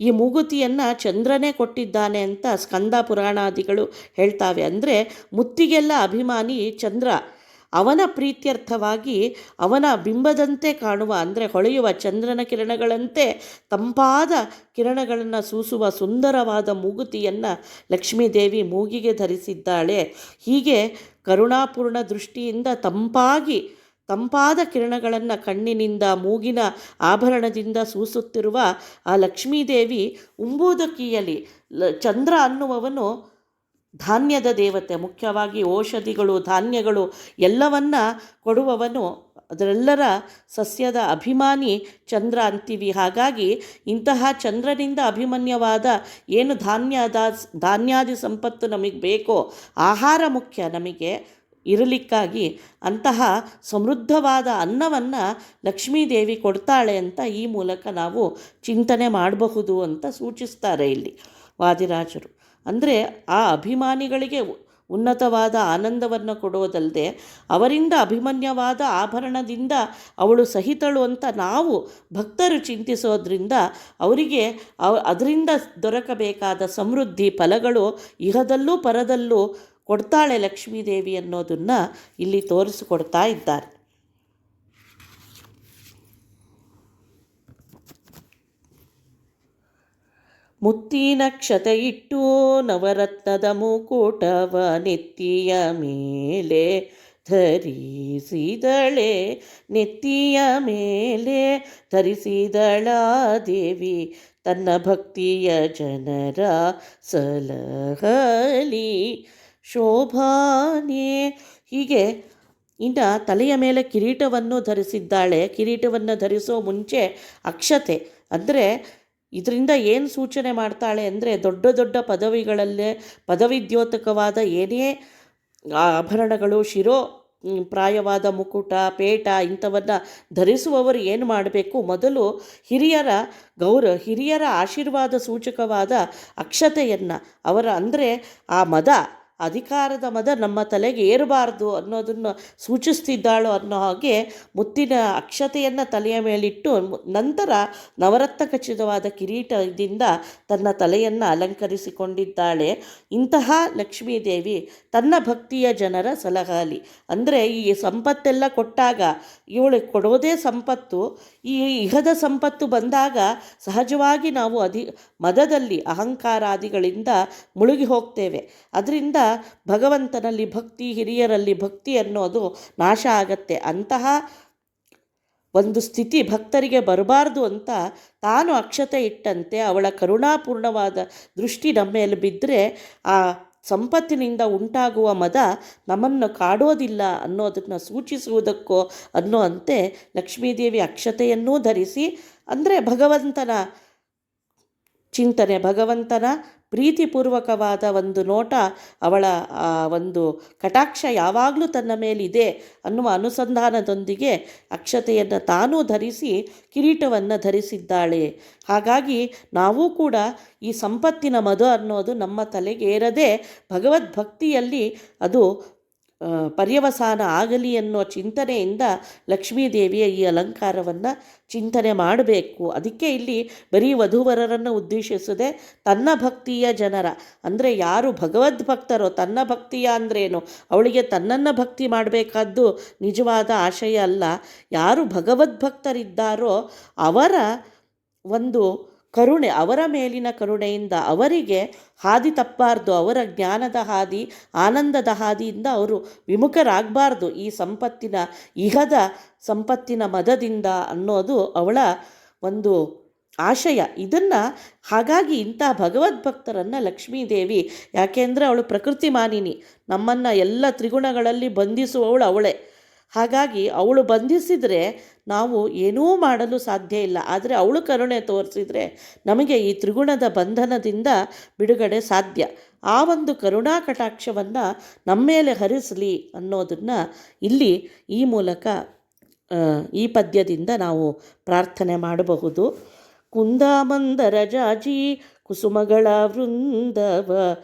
ಈ ಮೂಗುತಿಯನ್ನು ಚಂದ್ರನೇ ಕೊಟ್ಟಿದ್ದಾನೆ ಅಂತ ಸ್ಕಂದ ಪುರಾಣಾದಿಗಳು ಹೇಳ್ತಾವೆ. ಅಂದರೆ ಮುತ್ತಿಗೆಲ್ಲ ಅಭಿಮಾನಿ ಚಂದ್ರ. ಅವನ ಪ್ರೀತ್ಯರ್ಥವಾಗಿ ಅವನ ಬಿಂಬದಂತೆ ಕಾಣುವ, ಅಂದರೆ ಹೊಳೆಯುವ ಚಂದ್ರನ ಕಿರಣಗಳಂತೆ ತಂಪಾದ ಕಿರಣಗಳನ್ನು ಸೂಸುವ ಸುಂದರವಾದ ಮೂಗುತಿಯನ್ನು ಲಕ್ಷ್ಮೀದೇವಿ ಮೂಗಿಗೆ ಧರಿಸಿದ್ದಾಳೆ. ಹೀಗೆ ಕರುಣಾಪೂರ್ಣ ದೃಷ್ಟಿಯಿಂದ ತಂಪಾದ ಕಿರಣಗಳನ್ನು ಕಣ್ಣಿನಿಂದ, ಮೂಗಿನ ಆಭರಣದಿಂದ ಸೂಸುತ್ತಿರುವ ಆ ಲಕ್ಷ್ಮೀದೇವಿ ಉಂಬುದಕಿಯಲಿ, ಚಂದ್ರ ಅನ್ನುವವನು ಧಾನ್ಯದ ದೇವತೆ, ಮುಖ್ಯವಾಗಿ ಔಷಧಿಗಳು, ಧಾನ್ಯಗಳು ಎಲ್ಲವನ್ನ ಕೊಡುವವನು, ಅದರೆಲ್ಲರ ಸಸ್ಯದ ಅಭಿಮಾನಿ ಚಂದ್ರ ಅಂತೀವಿ. ಹಾಗಾಗಿ ಇಂತಹ ಚಂದ್ರನಿಂದ ಅಭಿಮನ್ಯವಾದ ಏನು ಧಾನ್ಯಾದಿ ಸಂಪತ್ತು ನಮಗೆ ಬೇಕೋ, ಆಹಾರ ಮುಖ್ಯ ನಮಗೆ ಇರಲಿಕ್ಕಾಗಿ, ಅಂತಹ ಸಮೃದ್ಧವಾದ ಅನ್ನವನ್ನು ಲಕ್ಷ್ಮೀದೇವಿ ಕೊಡ್ತಾಳೆ ಅಂತ ಈ ಮೂಲಕ ನಾವು ಚಿಂತನೆ ಮಾಡಬಹುದು ಅಂತ ಸೂಚಿಸ್ತಾರೆ ಇಲ್ಲಿ ವಾದಿರಾಜರು. ಅಂದರೆ ಆ ಅಭಿಮಾನಿಗಳಿಗೆ ಉನ್ನತವಾದ ಆನಂದವನ್ನು ಕೊಡೋದಲ್ಲದೆ ಅವರಿಂದ ಅಭಿಮನ್ಯವಾದ ಆಭರಣದಿಂದ ಅವಳು ಸಹಿತಳು ಅಂತ ನಾವು ಭಕ್ತರು ಚಿಂತಿಸೋದ್ರಿಂದ ಅವರಿಗೆ ಅದರಿಂದ ದೊರಕಬೇಕಾದ ಸಮೃದ್ಧಿ ಫಲಗಳು ಇಹದಲ್ಲೂ ಪರದಲ್ಲೂ ಕೊಡ್ತಾಳೆ ಲಕ್ಷ್ಮೀದೇವಿ ಅನ್ನೋದನ್ನು ಇಲ್ಲಿ ತೋರಿಸಿಕೊಡ್ತಾ ಇದ್ದಾರೆ. ಮುತ್ತಿನ ಕ್ಷತೆ ಇಟ್ಟು ನವರತ್ನದ ಮುಕುಟವ ನೆತ್ತಿಯ ಮೇಲೆ ಧರಿಸಿದಳೆ, ನೆತ್ತಿಯ ಮೇಲೆ ಧರಿಸಿದಳ ದೇವಿ ತನ್ನ ಭಕ್ತಿಯ ಜನರ ಸಲಹಲಿ ಶೋಭಾನೆ. ಹೀಗೆ ಇನ್ನು ತಲೆಯ ಮೇಲೆ ಕಿರೀಟವನ್ನು ಧರಿಸಿದ್ದಾಳೆ. ಕಿರೀಟವನ್ನು ಧರಿಸೋ ಮುಂಚೆ ಅಕ್ಷತೆ ಅಂದರೆ ಇದರಿಂದ ಏನು ಸೂಚನೆ ಮಾಡ್ತಾಳೆ ಅಂದರೆ ದೊಡ್ಡ ದೊಡ್ಡ ಪದವಿಗಳಲ್ಲೇ ಪದವಿದ್ಯೋತಕವಾದ ಏನೇ ಆಭರಣಗಳು, ಪ್ರಾಯವಾದ ಮುಕುಟ, ಪೇಟ ಇಂಥವನ್ನು ಧರಿಸುವವರು ಏನು ಮಾಡಬೇಕು, ಮೊದಲು ಹಿರಿಯರ ಆಶೀರ್ವಾದ ಸೂಚಕವಾದ ಅಕ್ಷತೆಯನ್ನು ಅಂದರೆ ಆ ಅಧಿಕಾರದ ಮದ ನಮ್ಮ ತಲೆಗೆ ಏರಬಾರ್ದು ಅನ್ನೋದನ್ನು ಸೂಚಿಸ್ತಿದ್ದಾಳೋ ಅನ್ನೋ ಹಾಗೆ ಮುತ್ತಿನ ಅಕ್ಷತೆಯನ್ನು ತಲೆಯ ಮೇಲಿಟ್ಟು ನಂತರ ನವರತ್ನ ಖಚಿತವಾದ ಕಿರೀಟದಿಂದ ತನ್ನ ತಲೆಯನ್ನು ಅಲಂಕರಿಸಿಕೊಂಡಿದ್ದಾಳೆ. ಇಂತಹ ಲಕ್ಷ್ಮೀದೇವಿ ತನ್ನ ಭಕ್ತಿಯ ಜನರ ಸಲಹಾಲಿ ಅಂದರೆ ಈ ಸಂಪತ್ತೆಲ್ಲ ಕೊಟ್ಟಾಗ ಇವಳು ಕೊಡೋದೇ ಸಂಪತ್ತು. ಈ ಇಹದ ಸಂಪತ್ತು ಬಂದಾಗ ಸಹಜವಾಗಿ ನಾವು ಮದದಲ್ಲಿ ಅಹಂಕಾರಾದಿಗಳಿಂದ ಮುಳುಗಿ ಹೋಗ್ತೇವೆ. ಅದರಿಂದ ಭಗವಂತನಲ್ಲಿ ಭಕ್ತಿ, ಹಿರಿಯರಲ್ಲಿ ಭಕ್ತಿ ಅನ್ನೋದು ನಾಶ ಆಗತ್ತೆ. ಅಂತಹ ಒಂದು ಸ್ಥಿತಿ ಭಕ್ತರಿಗೆ ಬರಬಾರ್ದು ಅಂತ ತಾನು ಅಕ್ಷತೆ ಇಟ್ಟಂತೆ ಅವಳ ಕರುಣಾಪೂರ್ಣವಾದ ದೃಷ್ಟಿ ನಮ್ಮ ಮೇಲೆ ಬಿದ್ದರೆ ಆ ಸಂಪತ್ತಿನಿಂದ ಉಂಟಾಗುವ ಮದ ನಮ್ಮನ್ನು ಕಾಡೋದಿಲ್ಲ ಅನ್ನೋದನ್ನು ಸೂಚಿಸುವುದಕ್ಕೋ ಅನ್ನೋಂತೆ ಲಕ್ಷ್ಮೀದೇವಿ ಅಕ್ಷತೆಯನ್ನೂ ಧರಿಸಿ ಅಂದರೆ ಭಗವಂತನ ಚಿಂತನೆ, ಭಗವಂತನ ಪ್ರೀತಿಪೂರ್ವಕವಾದ ಒಂದು ನೋಟ, ಅವಳ ಒಂದು ಕಟಾಕ್ಷ ಯಾವಾಗಲೂ ತನ್ನ ಮೇಲಿದೆ ಅನ್ನುವ ಅನುಸಂಧಾನದೊಂದಿಗೆ ಅಕ್ಷತೆಯನ್ನು ತಾನೂ ಧರಿಸಿ ಕಿರೀಟವನ್ನು ಧರಿಸಿದ್ದಾಳೆ. ಹಾಗಾಗಿ ನಾವು ಕೂಡ ಈ ಸಂಪತ್ತಿನ ಮದ ಅನ್ನೋದು ನಮ್ಮ ತಲೆಗೇರದೆ ಭಗವದ್ಭಕ್ತಿಯಲ್ಲಿ ಅದು ಪರ್ಯವಸಾನ ಆಗಲಿ ಅನ್ನೋ ಚಿಂತನೆಯಿಂದ ಲಕ್ಷ್ಮೀದೇವಿಯ ಈ ಅಲಂಕಾರವನ್ನು ಚಿಂತನೆ ಮಾಡಬೇಕು. ಅದಕ್ಕೆ ಇಲ್ಲಿ ಬರೀ ವಧೂವರರನ್ನು ಉದ್ದೇಶಿಸದೆ ತನ್ನ ಭಕ್ತಿಯ ಜನರ ಅಂದರೆ ಯಾರು ಭಗವದ್ಭಕ್ತರೋ, ತನ್ನ ಭಕ್ತಿಯ ಅಂದ್ರೇನು, ಅವಳಿಗೆ ತನ್ನನ್ನು ಭಕ್ತಿ ಮಾಡಬೇಕಾದ್ದು ನಿಜವಾದ ಆಶಯ ಅಲ್ಲ. ಯಾರು ಭಗವದ್ಭಕ್ತರಿದ್ದಾರೋ ಅವರ ಒಂದು ಕರುಣೆ, ಅವರ ಮೇಲಿನ ಕರುಣೆಯಿಂದ ಅವರಿಗೆ ಹಾದಿ ತಪ್ಪಬಾರ್ದು, ಅವರ ಜ್ಞಾನದ ಹಾದಿ, ಆನಂದದ ಹಾದಿಯಿಂದ ಅವರು ವಿಮುಖರಾಗಬಾರ್ದು ಈ ಇಹದ ಸಂಪತ್ತಿನ ಮದದಿಂದ ಅನ್ನೋದು ಅವಳ ಒಂದು ಆಶಯ. ಇದನ್ನು ಹಾಗಾಗಿ ಇಂಥ ಭಗವದ್ಭಕ್ತರನ್ನು ಲಕ್ಷ್ಮೀದೇವಿ, ಯಾಕೆಂದರೆ ಅವಳು ಪ್ರಕೃತಿ ಮಾನಿನಿ, ನಮ್ಮನ್ನು ಎಲ್ಲ ತ್ರಿಗುಣಗಳಲ್ಲಿ ಬಂಧಿಸುವವಳು ಅವಳೇ. ಹಾಗಾಗಿ ಅವಳು ಬಂಧಿಸಿದರೆ ನಾವು ಏನೂ ಮಾಡಲು ಸಾಧ್ಯ ಇಲ್ಲ. ಆದರೆ ಅವಳು ಕರುಣೆ ತೋರಿಸಿದರೆ ನಮಗೆ ಈ ತ್ರಿಗುಣದ ಬಂಧನದಿಂದ ಬಿಡುಗಡೆ ಸಾಧ್ಯ. ಆ ಒಂದು ಕರುಣಾ ಕಟಾಕ್ಷವನ್ನು ನಮ್ಮ ಮೇಲೆ ಹರಿಸಲಿ ಅನ್ನೋದನ್ನು ಇಲ್ಲಿ ಈ ಮೂಲಕ ಈ ಪದ್ಯದಿಂದ ನಾವು ಪ್ರಾರ್ಥನೆ ಮಾಡಬಹುದು. ಕುಂದಾಮಂದರ ಜಾಜಿ ಕುಸುಮಗಳ ವೃಂದವ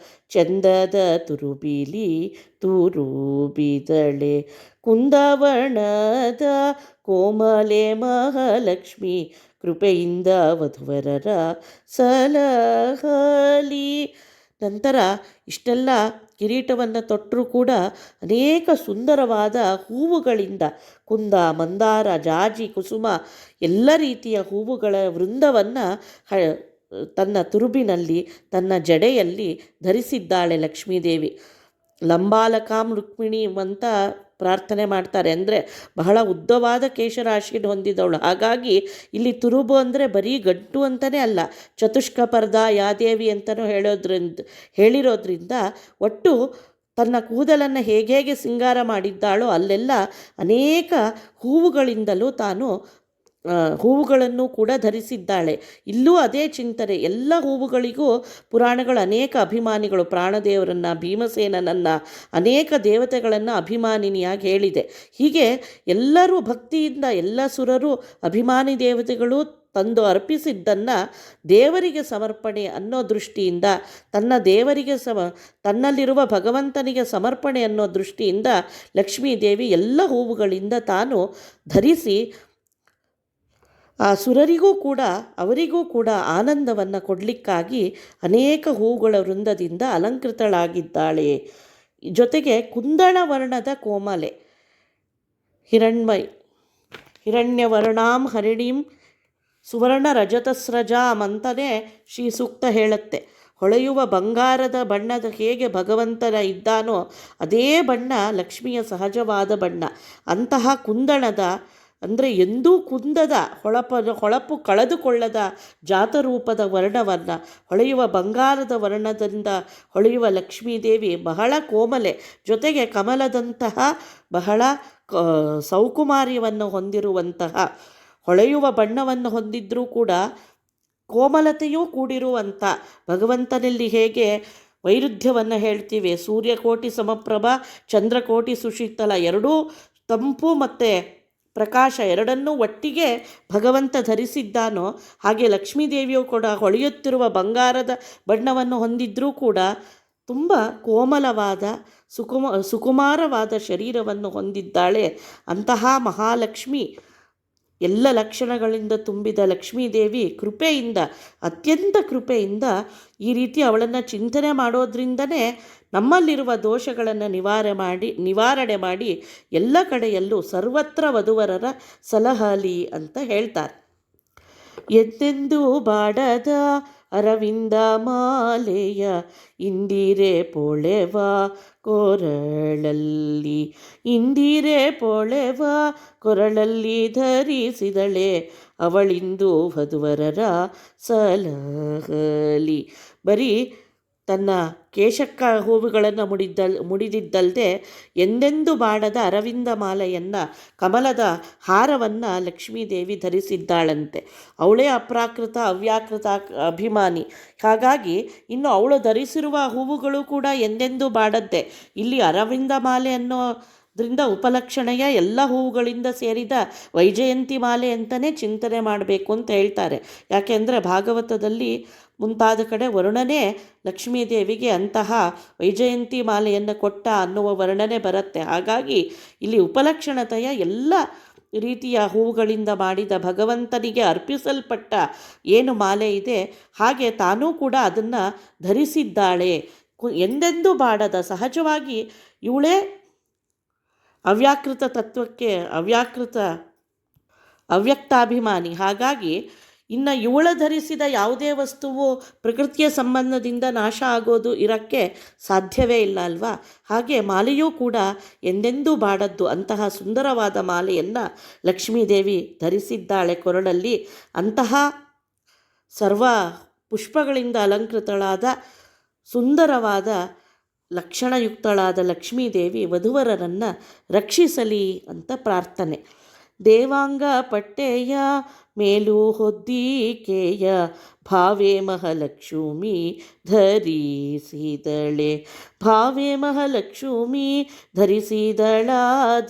ಚಂದದ ತುರುಬಿಲಿ ತುರುಬಿದಳೆ, ಕುಂದವರ್ಣದ ಕೋಮಲೆ ಮಹಾಲಕ್ಷ್ಮಿ ಕೃಪೆಯಿಂದ ವಧುವರರ ಸಲಹಲಿ. ನಂತರ ಇಷ್ಟೆಲ್ಲ ಕಿರೀಟವನ್ನು ತೊಟ್ಟರೂ ಕೂಡ ಅನೇಕ ಸುಂದರವಾದ ಹೂವುಗಳಿಂದ ಕುಂದ, ಮಂದಾರ, ಜಾಜಿ, ಕುಸುಮ ಎಲ್ಲ ರೀತಿಯ ಹೂವುಗಳ ವೃಂದವನ್ನು ತನ್ನ ತುರುಬಿನಲ್ಲಿ, ತನ್ನ ಜಡೆಯಲ್ಲಿ ಧರಿಸಿದ್ದಾಳೆ ಲಕ್ಷ್ಮೀದೇವಿ. ಲಂಬಾಲಕಾಂ ರುಕ್ಮಿಣಿ ಅಂತ ಪ್ರಾರ್ಥನೆ ಮಾಡ್ತಾರೆ. ಅಂದರೆ ಬಹಳ ಉದ್ದವಾದ ಕೇಶರಾಶಿಯನ್ನು ಹೊಂದಿದವಳು. ಹಾಗಾಗಿ ಇಲ್ಲಿ ತುರುಬು ಅಂದರೆ ಬರೀ ಗಂಟು ಅಂತಲೇ ಅಲ್ಲ, ಚತುಷ್ಕಪರ್ದ ಯಾದೇವಿ ಅಂತಲೂ ಹೇಳಿರೋದ್ರಿಂದ ಒಟ್ಟು ತನ್ನ ಕೂದಲನ್ನು ಹೇಗೆ ಸಿಂಗಾರ ಮಾಡಿದ್ದಾಳೋ ಅಲ್ಲೆಲ್ಲ ಅನೇಕ ಹೂವುಗಳಿಂದಲೂ ತಾನು ಹೂವುಗಳನ್ನು ಕೂಡ ಧರಿಸಿದ್ದಾಳೆ. ಇಲ್ಲೂ ಅದೇ ಚಿಂತನೆ. ಎಲ್ಲ ಹೂವುಗಳಿಗೂ ಪುರಾಣಗಳು ಅನೇಕ ಅಭಿಮಾನಿಗಳು, ಪ್ರಾಣದೇವರನ್ನು, ಭೀಮಸೇನನನ್ನು, ಅನೇಕ ದೇವತೆಗಳನ್ನು ಅಭಿಮಾನಿನಿಯಾಗಿ ಹೇಳಿದೆ. ಹೀಗೆ ಎಲ್ಲರೂ ಭಕ್ತಿಯಿಂದ ಎಲ್ಲ ಸುರರು ಅಭಿಮಾನಿ ದೇವತೆಗಳು ತಂದು ಅರ್ಪಿಸಿದ್ದನ್ನು ದೇವರಿಗೆ ಸಮರ್ಪಣೆ ಅನ್ನೋ ದೃಷ್ಟಿಯಿಂದ ದೇವರಿಗೆ ತನ್ನಲ್ಲಿರುವ ಭಗವಂತನಿಗೆ ಸಮರ್ಪಣೆ ಅನ್ನೋ ದೃಷ್ಟಿಯಿಂದ ಲಕ್ಷ್ಮೀದೇವಿ ಎಲ್ಲ ಹೂವುಗಳಿಂದ ತಾನು ಧರಿಸಿ ಆ ಸುರರಿಗೂ ಕೂಡ ಅವರಿಗೂ ಕೂಡ ಆನಂದವನ್ನು ಕೊಡಲಿಕ್ಕಾಗಿ ಅನೇಕ ಹೂವುಗಳ ವೃಂದದಿಂದ ಅಲಂಕೃತಳಾಗಿದ್ದಾಳೆ. ಜೊತೆಗೆ ಕುಂದಣ ವರ್ಣದ ಕೋಮಲೆ ಹಿರಣ್ಯವರ್ಣಾಂ ಹರಿಣೀಂ ಸುವರ್ಣ ರಜತಸ್ರಜಾಂ ಅಂತಲೇ ಶ್ರೀ ಸೂಕ್ತ ಹೇಳುತ್ತೆ. ಹೊಳೆಯುವ ಬಂಗಾರದ ಬಣ್ಣದ ಹೇಗೆ ಭಗವಂತನ ಇದ್ದಾನೋ ಅದೇ ಬಣ್ಣ ಲಕ್ಷ್ಮಿಯ ಸಹಜವಾದ ಬಣ್ಣ. ಅಂತಹ ಕುಂದಣದ ಅಂದರೆ ಎಂದೂ ಕುಂದದ ಹೊಳಪು ಕಳೆದುಕೊಳ್ಳದ ಜಾತರೂಪದ ವರ್ಣವನ್ನು ಹೊಳೆಯುವ ಬಂಗಾರದ ವರ್ಣದಿಂದ ಹೊಳೆಯುವ ಲಕ್ಷ್ಮೀದೇವಿ ಬಹಳ ಕೋಮಲೆ, ಜೊತೆಗೆ ಕಮಲದಂತಹ ಬಹಳ ಸೌಕುಮಾರ್ಯವನ್ನು ಹೊಂದಿರುವಂತಹ, ಹೊಳೆಯುವ ಬಣ್ಣವನ್ನು ಹೊಂದಿದ್ರೂ ಕೂಡ ಕೋಮಲತೆಯೂ ಕೂಡಿರುವಂಥ ಭಗವಂತನಲ್ಲಿ ಹೇಗೆ ವೈರುಧ್ಯವನ್ನು ಹೇಳ್ತೀವಿ, ಸೂರ್ಯಕೋಟಿ ಸಮಪ್ರಭ ಚಂದ್ರಕೋಟಿ ಸುಶೀತಲ, ಎರಡೂ ತಂಪು ಮತ್ತು ಪ್ರಕಾಶ ಎರಡನ್ನೂ ಒಟ್ಟಿಗೆ ಭಗವಂತ ಧರಿಸಿದ್ದಾನೋ ಹಾಗೆ ಲಕ್ಷ್ಮೀದೇವಿಯು ಕೂಡ ಹೊಳೆಯುತ್ತಿರುವ ಬಂಗಾರದ ಬಣ್ಣವನ್ನು ಹೊಂದಿದ್ರೂ ಕೂಡ ತುಂಬ ಕೋಮಲವಾದ ಸುಕುಮಾರವಾದ ಶರೀರವನ್ನು ಹೊಂದಿದ್ದಾಳೆ. ಅಂತಹ ಮಹಾಲಕ್ಷ್ಮಿ, ಎಲ್ಲ ಲಕ್ಷಣಗಳಿಂದ ತುಂಬಿದ ಲಕ್ಷ್ಮೀದೇವಿ ಕೃಪೆಯಿಂದ, ಅತ್ಯಂತ ಕೃಪೆಯಿಂದ ಈ ರೀತಿ ಅವಳನ್ನು ಚಿಂತನೆ ಮಾಡೋದ್ರಿಂದನೇ ನಮ್ಮಲ್ಲಿರುವ ದೋಷಗಳನ್ನು ನಿವಾರಣೆ ಮಾಡಿ ಎಲ್ಲ ಕಡೆಯಲ್ಲೂ ಸರ್ವತ್ರ ವಧುವರರ ಸಲಹಲಿ ಅಂತ ಹೇಳ್ತಾರೆ. ಎಂದೆಂದೂ ಬಾಡದ ಅರವಿಂದ ಮಾಲೆಯ ಇಂದಿರೆ ಪೊಳೆವ ಕೊರಳಲ್ಲಿ, ಇಂದಿರೆ ಪೊಳೆವ ಕೊರಳಲ್ಲಿ ಧರಿಸಿದಳೆ ಅವಳಿಂದು ವಧುವರರ ಸಲಹಲಿ. ಬರೀ ತನ್ನ ಕೇಶಕ್ಕ ಹೂವುಗಳನ್ನು ಮುಡಿದಿದ್ದಲ್ಲದೆ ಎಂದೆಂದು ಬಾಡದ ಅರವಿಂದ ಮಾಲೆಯನ್ನು, ಕಮಲದ ಹಾರವನ್ನು ಲಕ್ಷ್ಮೀದೇವಿ ಧರಿಸಿದ್ದಾಳಂತೆ. ಅವಳೇ ಅಪ್ರಾಕೃತ ಅವ್ಯಾಕೃತ ಅಭಿಮಾನಿ. ಹಾಗಾಗಿ ಇನ್ನು ಅವಳು ಧರಿಸಿರುವ ಹೂವುಗಳು ಕೂಡ ಎಂದೆಂದು ಬಾಡದ್ದೇ. ಇಲ್ಲಿ ಅರವಿಂದ ಮಾಲೆ ಅನ್ನೋದ್ರಿಂದ ಉಪಲಕ್ಷಣೆಯ ಎಲ್ಲ ಹೂವುಗಳಿಂದ ಸೇರಿದ ವೈಜಯಂತಿ ಮಾಲೆ ಅಂತಲೇ ಚಿಂತನೆ ಮಾಡಬೇಕು ಅಂತ ಹೇಳ್ತಾರೆ. ಯಾಕೆಂದರೆ ಭಾಗವತದಲ್ಲಿ ಮುಂತಾದ ಕಡೆ ವರ್ಣನೆ ಲಕ್ಷ್ಮೀದೇವಿಗೆ ಅಂತಹ ವೈಜಯಂತಿ ಮಾಲೆಯನ್ನು ಕೊಟ್ಟ ಅನ್ನುವ ವರ್ಣನೆ ಬರುತ್ತೆ. ಹಾಗಾಗಿ ಇಲ್ಲಿ ಉಪಲಕ್ಷಣತೆಯ ಎಲ್ಲ ರೀತಿಯ ಹೂವುಗಳಿಂದ ಮಾಡಿದ ಭಗವಂತನಿಗೆ ಅರ್ಪಿಸಲ್ಪಟ್ಟ ಏನು ಮಾಲೆ ಇದೆ ಹಾಗೆ ತಾನೂ ಕೂಡ ಅದನ್ನು ಧರಿಸಿದ್ದಾಳೆ. ಎಂದೆಂದೂ ಬಾಡದ, ಸಹಜವಾಗಿ ಇವಳೇ ಅವ್ಯಾಕೃತ ತತ್ವಕ್ಕೆ ಅವ್ಯಕ್ತಾಭಿಮಾನಿ. ಹಾಗಾಗಿ ಇನ್ನು ಇವಳ ಧರಿಸಿದ ಯಾವುದೇ ವಸ್ತುವು ಪ್ರಕೃತಿಯ ಸಂಬಂಧದಿಂದ ನಾಶ ಆಗೋದು ಇರೋಕ್ಕೆ ಸಾಧ್ಯವೇ ಇಲ್ಲ ಅಲ್ವಾ. ಹಾಗೆ ಮಾಲೆಯೂ ಕೂಡ ಎಂದೆಂದೂ ಬಾಡದ್ದು. ಅಂತಹ ಸುಂದರವಾದ ಮಾಲೆಯನ್ನು ಲಕ್ಷ್ಮೀದೇವಿ ಧರಿಸಿದ್ದಾಳೆ ಕೊರಳಲ್ಲಿ. ಅಂತಹ ಸರ್ವ ಪುಷ್ಪಗಳಿಂದ ಅಲಂಕೃತಳಾದ ಸುಂದರವಾದ ಲಕ್ಷಣಯುಕ್ತಳಾದ ಲಕ್ಷ್ಮೀದೇವಿ ವಧುವರರನ್ನು ರಕ್ಷಿಸಲಿ ಅಂತ ಪ್ರಾರ್ಥನೆ. ದೇವಾಂಗ ಪಟ್ಟೆಯ ಮೇಲು ಹೊದ್ದಿಕೆಯ ಭಾವೆ ಮಹಾಲಕ್ಷ್ಮಿ ಧರಿಸಿದಳೆ, ಭಾವೆ ಮಹಾಲಕ್ಷ್ಮಿ ಧರಿಸಿದಳ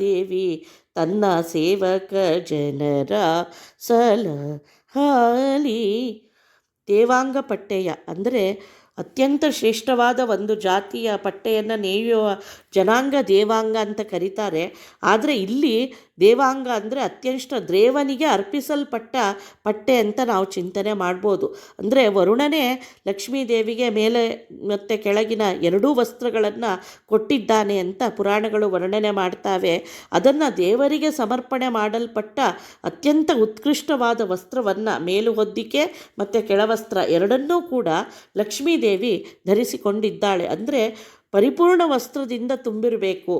ದೇವಿ ತನ್ನ ಸೇವಕ ಜನರ ಸಲಹಲಿ. ದೇವಾಂಗ ಪಟ್ಟೆಯ ಅಂದರೆ ಅತ್ಯಂತ ಶ್ರೇಷ್ಠವಾದ ಒಂದು ಜಾತಿಯ ಪಟ್ಟೆಯನ್ನು ನೇಯುವ ಜನಾಂಗ ದೇವಾಂಗ ಅಂತ ಕರೀತಾರೆ. ಆದರೆ ಇಲ್ಲಿ ದೇವಾಂಗ ಅಂದರೆ ಅತ್ಯಂತ ದೇವನಿಗೆ ಅರ್ಪಿಸಲ್ಪಟ್ಟ ಪಟ್ಟೆ ಅಂತ ನಾವು ಚಿಂತನೆ ಮಾಡ್ಬೋದು. ಅಂದರೆ ವರುಣನೇ ಲಕ್ಷ್ಮೀದೇವಿಗೆ ಮೇಲೆ ಮತ್ತು ಕೆಳಗಿನ ಎರಡೂ ವಸ್ತ್ರಗಳನ್ನು ಕೊಟ್ಟಿದ್ದಾನೆ ಅಂತ ಪುರಾಣಗಳು ವರ್ಣನೆ ಮಾಡ್ತಾವೆ. ಅದನ್ನು ದೇವರಿಗೆ ಸಮರ್ಪಣೆ ಮಾಡಲ್ಪಟ್ಟ ಅತ್ಯಂತ ಉತ್ಕೃಷ್ಟವಾದ ವಸ್ತ್ರವನ್ನು, ಮೇಲು ಹೊದ್ದಿಕೆ ಮತ್ತು ಕೆಳವಸ್ತ್ರ ಎರಡನ್ನೂ ಕೂಡ ಲಕ್ಷ್ಮೀದೇವಿ ಧರಿಸಿಕೊಂಡಿದ್ದಾಳೆ. ಅಂದರೆ ಪರಿಪೂರ್ಣ ವಸ್ತ್ರದಿಂದ ತುಂಬಿರಬೇಕು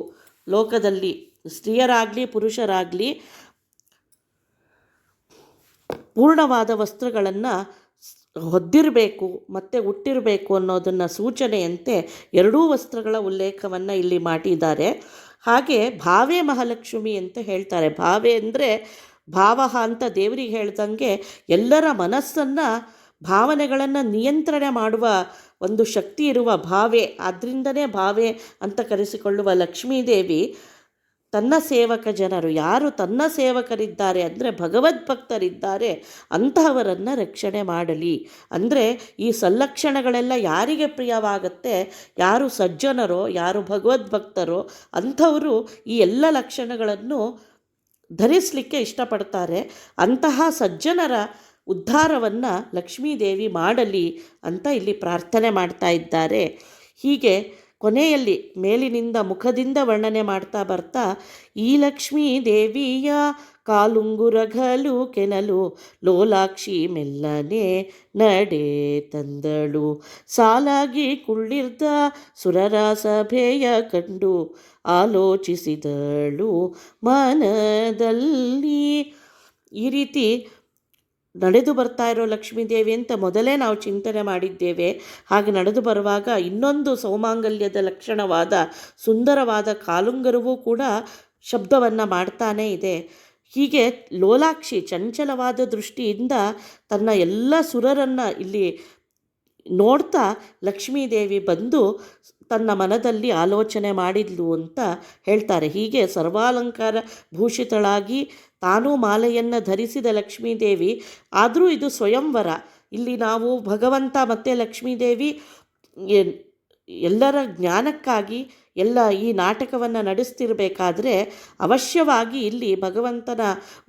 ಲೋಕದಲ್ಲಿ. ಸ್ತ್ರೀಯರಾಗಲಿ ಪುರುಷರಾಗಲಿ ಪೂರ್ಣವಾದ ವಸ್ತ್ರಗಳನ್ನು ಹೊದ್ದಿರಬೇಕು ಮತ್ತು ಹುಟ್ಟಿರಬೇಕು ಅನ್ನೋದನ್ನು ಸೂಚನೆಯಂತೆ ಎರಡೂ ವಸ್ತ್ರಗಳ ಉಲ್ಲೇಖವನ್ನು ಇಲ್ಲಿ ಮಾಡಿದ್ದಾರೆ. ಹಾಗೆ ಭಾವೆ ಮಹಾಲಕ್ಷ್ಮಿ ಅಂತ ಹೇಳ್ತಾರೆ. ಭಾವೆ ಅಂದರೆ ಭಾವ ಅಂತ ದೇವರಿಗೆ ಹೇಳ್ದಂಗೆ ಎಲ್ಲರ ಮನಸ್ಸನ್ನು, ಭಾವನೆಗಳನ್ನು ನಿಯಂತ್ರಣೆ ಮಾಡುವ ಒಂದು ಶಕ್ತಿ ಇರುವ ಭಾವೆ. ಆದ್ದರಿಂದನೇ ಭಾವೆ ಅಂತ ಕರೆಸಿಕೊಳ್ಳುವ ಲಕ್ಷ್ಮೀದೇವಿ ತನ್ನ ಸೇವಕ ಜನರು, ಯಾರು ತನ್ನ ಸೇವಕರಿದ್ದಾರೆ ಅಂದರೆ ಭಗವದ್ಭಕ್ತರಿದ್ದಾರೆ, ಅಂತಹವರನ್ನು ರಕ್ಷಣೆ ಮಾಡಲಿ. ಅಂದರೆ ಈ ಸಲ್ಲಕ್ಷಣಗಳೆಲ್ಲ ಯಾರಿಗೆ ಪ್ರಿಯವಾಗುತ್ತೆ, ಯಾರು ಸಜ್ಜನರೋ, ಯಾರು ಭಗವದ್ಭಕ್ತರೋ ಅಂಥವರು ಈ ಎಲ್ಲ ಲಕ್ಷಣಗಳನ್ನು ಧರಿಸಲಿಕ್ಕೆ ಇಷ್ಟಪಡ್ತಾರೆ. ಅಂತಹ ಸಜ್ಜನರ ಉದ್ಧಾರವನ್ನು ಲಕ್ಷ್ಮೀದೇವಿ ಮಾಡಲಿ ಅಂತ ಇಲ್ಲಿ ಪ್ರಾರ್ಥನೆ ಮಾಡ್ತಾ ಇದ್ದಾರೆ. ಹೀಗೆ ಕೊನೆಯಲ್ಲಿ ಮೇಲಿನಿಂದ ಮುಖದಿಂದ ವರ್ಣನೆ ಮಾಡ್ತಾ ಬರ್ತಾ, ಈ ಲಕ್ಷ್ಮೀ ದೇವಿಯ ಕಾಲುಂಗುರಗಲು ಕೆನಲು ಲೋಲಾಕ್ಷಿ ಮೆಲ್ಲನೆ ನಡೆ ತಂದಳು, ಸಾಲಾಗಿ ಕುಳ್ಳಿರ್ದ ಸುರರ ಸಭೆಯ ಕಂಡು ಆಲೋಚಿಸಿದಳು ಮನದಲ್ಲಿ. ಈ ರೀತಿ ನಡೆದು ಬರ್ತಾ ಇರೋ ಲಕ್ಷ್ಮೀದೇವಿ ಅಂತ ಮೊದಲೇ ನಾವು ಚಿಂತನೆ ಮಾಡಿದ್ದೇವೆ. ಹಾಗೆ ನಡೆದು ಬರುವಾಗ ಇನ್ನೊಂದು ಸೌಮಾಂಗಲ್ಯದ ಲಕ್ಷಣವಾದ ಸುಂದರವಾದ ಕಾಲುಂಗರವೂ ಕೂಡ ಶಬ್ದವನ್ನು ಮಾಡ್ತಾನೇ ಇದೆ. ಹೀಗೆ ಲೋಲಾಕ್ಷಿ ಚಂಚಲವಾದ ದೃಷ್ಟಿಯಿಂದ ತನ್ನ ಎಲ್ಲ ಸುರರನ್ನು ಇಲ್ಲಿ ನೋಡ್ತಾ ಲಕ್ಷ್ಮೀದೇವಿ ಬಂದು ತನ್ನ ಮನದಲ್ಲಿ ಆಲೋಚನೆ ಮಾಡಿದ್ಲು ಅಂತ ಹೇಳ್ತಾರೆ. ಹೀಗೆ ಸರ್ವಾಲಂಕಾರ ಭೂಷಿತಳಾಗಿ ತಾನೂ ಮಾಲೆಯನ್ನು ಧರಿಸಿದ ಲಕ್ಷ್ಮೀದೇವಿ, ಆದರೂ ಇದು ಸ್ವಯಂವರ. ಇಲ್ಲಿ ನಾವು ಭಗವಂತ ಮತ್ತು ಲಕ್ಷ್ಮೀದೇವಿ ಎಲ್ಲರ ಜ್ಞಾನಕ್ಕಾಗಿ ಎಲ್ಲ ಈ ನಾಟಕವನ್ನು ನಡೆಸ್ತಿರಬೇಕಾದ್ರೆ ಅವಶ್ಯವಾಗಿ ಇಲ್ಲಿ ಭಗವಂತನ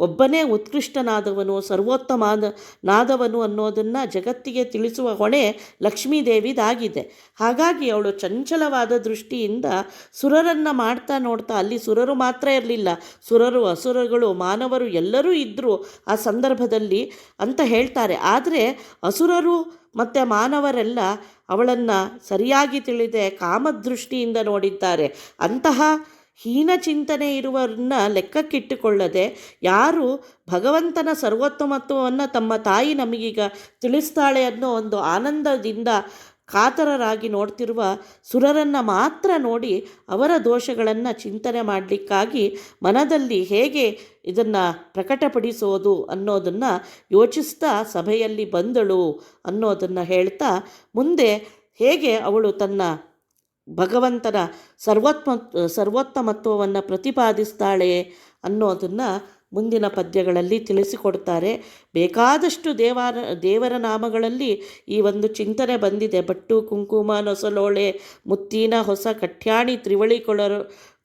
ಒಬ್ಬನೇ ಉತ್ಕೃಷ್ಟನಾದವನು, ಸರ್ವೋತ್ತಮನಾದವನು ಅನ್ನೋದನ್ನು ಜಗತ್ತಿಗೆ ತಿಳಿಸುವ ಹೊಣೆ ಲಕ್ಷ್ಮೀದೇವಿದಾಗಿದೆ. ಹಾಗಾಗಿ ಅವಳು ಚಂಚಲವಾದ ದೃಷ್ಟಿಯಿಂದ ಸುರರನ್ನು ಮಾಡ್ತಾ ನೋಡ್ತಾ, ಅಲ್ಲಿ ಸುರರು ಮಾತ್ರ ಇರಲಿಲ್ಲ, ಸುರರು ಅಸುರಗಳು ಮಾನವರು ಎಲ್ಲರೂ ಇದ್ದರು ಆ ಸಂದರ್ಭದಲ್ಲಿ ಅಂತ ಹೇಳ್ತಾರೆ. ಆದರೆ ಅಸುರರು ಮತ್ತು ಮಾನವರೆಲ್ಲ ಅವಳನ್ನು ಸರಿಯಾಗಿ ತಿಳಿದೆ ಕಾಮದೃಷ್ಟಿಯಿಂದ ನೋಡಿದ್ದಾರೆ. ಅಂತಹ ಹೀನ ಚಿಂತನೆ ಇರುವರನ್ನ ಲೆಕ್ಕಕ್ಕಿಟ್ಟುಕೊಳ್ಳದೆ ಯಾರು ಭಗವಂತನ ಸರ್ವೋತ್ತಮತ್ವವನ್ನು ತಮ್ಮ ತಾಯಿ ನಮಗೀಗ ತಿಳಿಸ್ತಾಳೆ ಅನ್ನೋ ಒಂದು ಆನಂದದಿಂದ ಕಾತರರಾಗಿ ನೋಡ್ತಿರುವ ಸುರರನ್ನು ಮಾತ್ರ ನೋಡಿ ಅವರ ದೋಷಗಳನ್ನು ಚಿಂತನೆ ಮಾಡಲಿಕ್ಕಾಗಿ ಮನದಲ್ಲಿ ಹೇಗೆ ಇದನ್ನು ಪ್ರಕಟಪಡಿಸೋದು ಅನ್ನೋದನ್ನು ಯೋಚಿಸ್ತಾ ಸಭೆಯಲ್ಲಿ ಬಂದಳು ಅನ್ನೋದನ್ನು ಹೇಳ್ತಾ, ಮುಂದೆ ಹೇಗೆ ಅವಳು ತನ್ನ ಭಗವಂತನ ಸರ್ವೋತ್ತಮತ್ವವನ್ನು ಪ್ರತಿಪಾದಿಸ್ತಾಳೆ ಅನ್ನೋದನ್ನು ಮುಂದಿನ ಪದ್ಯಗಳಲ್ಲಿ ತಿಳಿಸಿಕೊಡ್ತಾರೆ. ಬೇಕಾದಷ್ಟು ದೇವರ ನಾಮಗಳಲ್ಲಿ ಈ ಒಂದು ಚಿಂತನೆ ಬಂದಿದೆ. ಬಟ್ಟು ಕುಂಕುಮ ನೊಸಲೋಳೆ ಮುತ್ತಿನ ಹೊಸ ಕಠ್ಯಾಣಿ ತ್ರಿವಳಿ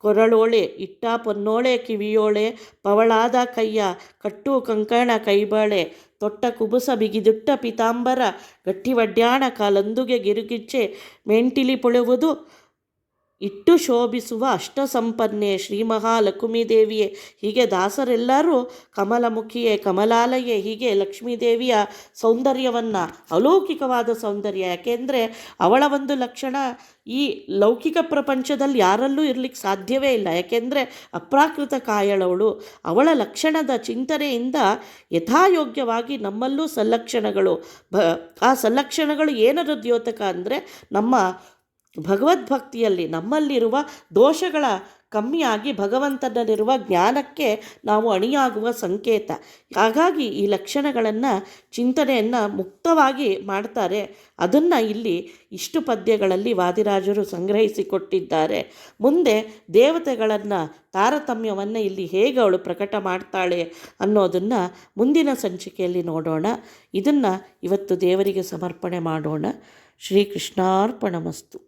ಕೊರಳೋಳೆ ಇಟ್ಟ ಪೊನ್ನೋಳೆ ಕಿವಿಯೋಳೆ ಪವಳಾದ ಕೈಯ ಕಟ್ಟು ಕಂಕಣ ಕೈಬಾಳೆ ತೊಟ್ಟ ಕುಬುಸ ಬಿಗಿದುಟ್ಟ ಪಿತಾಂಬರ ಗಟ್ಟಿ ವಡ್ಯಾಣ ಕಾಲಂದುಗೆ ಗಿರುಗಿಚ್ಚೆ ಮೆಂಟಿಲಿ ಪೊಳುವುದು ಇಟ್ಟು ಶೋಭಿಸುವ ಅಷ್ಟಸಂಪನ್ನೆ ಶ್ರೀ ಮಹಾಲಕ್ಷ್ಮೀದೇವಿಯೇ. ಹೀಗೆ ದಾಸರೆಲ್ಲರೂ ಕಮಲಮುಖಿಯೇ ಕಮಲಾಲಯೇ, ಹೀಗೆ ಲಕ್ಷ್ಮೀದೇವಿಯ ಸೌಂದರ್ಯವನ್ನು, ಅಲೌಕಿಕವಾದ ಸೌಂದರ್ಯ, ಯಾಕೆಂದರೆ ಅವಳ ಒಂದು ಲಕ್ಷಣ ಈ ಲೌಕಿಕ ಪ್ರಪಂಚದಲ್ಲಿ ಯಾರಲ್ಲೂ ಇರಲಿಕ್ಕೆ ಸಾಧ್ಯವೇ ಇಲ್ಲ. ಯಾಕೆಂದರೆ ಅಪ್ರಾಕೃತ ಕಾಯಳವಳು. ಅವಳ ಲಕ್ಷಣದ ಚಿಂತನೆಯಿಂದ ಯಥಾಯೋಗ್ಯವಾಗಿ ನಮ್ಮಲ್ಲೂ ಸಲ್ಲಕ್ಷಣಗಳು, ಆ ಸಲ್ಲಕ್ಷಣಗಳು ಏನರ ದ್ಯೋತಕ ಅಂದರೆ ನಮ್ಮ ಭಗವದ್ಭಕ್ತಿಯಲ್ಲಿ ನಮ್ಮಲ್ಲಿರುವ ದೋಷಗಳ ಕಮ್ಮಿಯಾಗಿ ಭಗವಂತನಲ್ಲಿರುವ ಜ್ಞಾನಕ್ಕೆ ನಾವು ಅಣಿಯಾಗುವ ಸಂಕೇತ. ಹಾಗಾಗಿ ಈ ಲಕ್ಷಣಗಳನ್ನು ಚಿಂತನೆಯನ್ನು ಮುಕ್ತವಾಗಿ ಮಾಡ್ತಾರೆ. ಅದನ್ನು ಇಲ್ಲಿ ಇಷ್ಟು ಪದ್ಯಗಳಲ್ಲಿ ವಾದಿರಾಜರು ಸಂಗ್ರಹಿಸಿಕೊಟ್ಟಿದ್ದಾರೆ. ಮುಂದೆ ದೇವತೆಗಳನ್ನು ತಾರತಮ್ಯವನ್ನು ಇಲ್ಲಿ ಹೇಗೆ ಅವಳು ಪ್ರಕಟ ಮಾಡ್ತಾಳೆ ಅನ್ನೋದನ್ನು ಮುಂದಿನ ಸಂಚಿಕೆಯಲ್ಲಿ ನೋಡೋಣ. ಇದನ್ನು ಇವತ್ತು ದೇವರಿಗೆ ಸಮರ್ಪಣೆ ಮಾಡೋಣ. ಶ್ರೀಕೃಷ್ಣಾರ್ಪಣಮಸ್ತು.